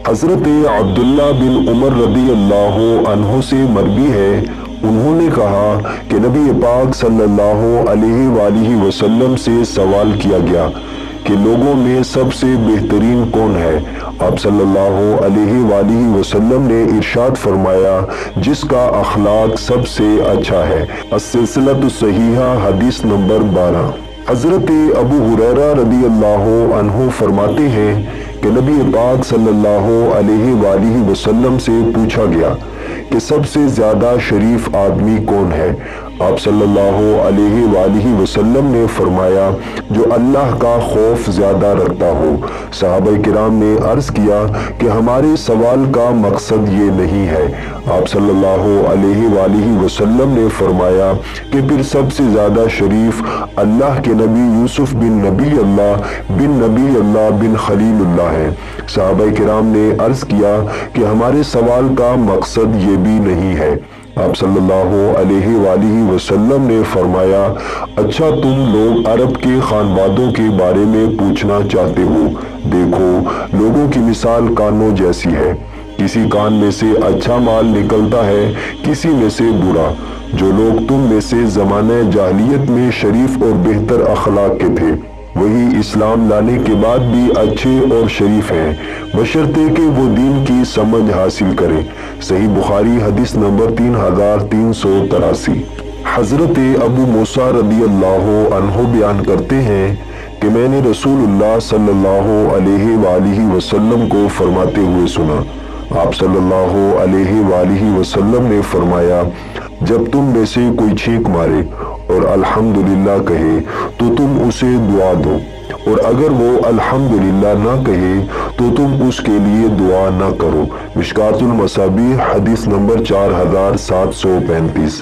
حضرت عبداللہ بن عمر رضی اللہ عنہ سے مروی ہے، انہوں نے کہا کہ نبی پاک صلی اللہ علیہ وآلہ وسلم سے سوال کیا گیا کہ لوگوں میں سب سے بہترین کون ہے؟ آپ صلی اللہ علیہ وآلہ وسلم نے ارشاد فرمایا، جس کا اخلاق سب سے اچھا ہے۔ السلسلۃ الصحیحہ حدیث نمبر 12۔ حضرت ابو ہریرہ رضی اللہ عنہ فرماتے ہیں کہ نبی پاک صلی اللہ علیہ وآلہ وسلم سے پوچھا گیا کہ سب سے زیادہ شریف آدمی کون ہے؟ آپ صلی اللہ علیہ وآلہ وسلم نے فرمایا، جو اللہ کا خوف زیادہ رکھتا ہو۔ صحابہ کرام نے عرض کیا کہ ہمارے سوال کا مقصد یہ نہیں ہے۔ آپ صلی اللہ علیہ وآلہ وسلم نے فرمایا کہ پھر سب سے زیادہ شریف اللہ کے نبی یوسف بن نبی اللہ بن خلیل اللہ ہے۔ صحابہ کرام نے عرض کیا کہ ہمارے سوال کا مقصد یہ بھی نہیں ہے۔ آپ صلی اللہ علیہ وآلہ وسلم نے فرمایا، اچھا تم لوگ عرب کے خانوادوں کے بارے میں پوچھنا چاہتے ہو؟ دیکھو، لوگوں کی مثال کانوں جیسی ہے، کسی کان میں سے اچھا مال نکلتا ہے، کسی میں سے برا۔ جو لوگ تم میں سے زمانہ جاہلیت میں شریف اور بہتر اخلاق کے تھے، وہی اسلام لانے کے بعد بھی اچھے اور شریف ہیں، بشرطے کہ وہ دین کی سمجھ حاصل کریں۔ صحیح بخاری حدیث نمبر 3383۔ حضرت ابو موسیٰ رضی اللہ عنہ بیان کرتے ہیں کہ میں نے رسول اللہ صلی اللہ علیہ وآلہ وسلم کو فرماتے ہوئے سنا۔ آپ صلی اللہ علیہ وآلہ وسلم نے فرمایا، جب تم میں سے کوئی چھینک مارے اور الحمدللہ کہے تو تم اسے دعا دو، اور اگر وہ الحمدللہ نہ کہے تو تم اس کے لیے دعا نہ کرو۔ مشکوٰۃ المصابیح حدیث نمبر 4735۔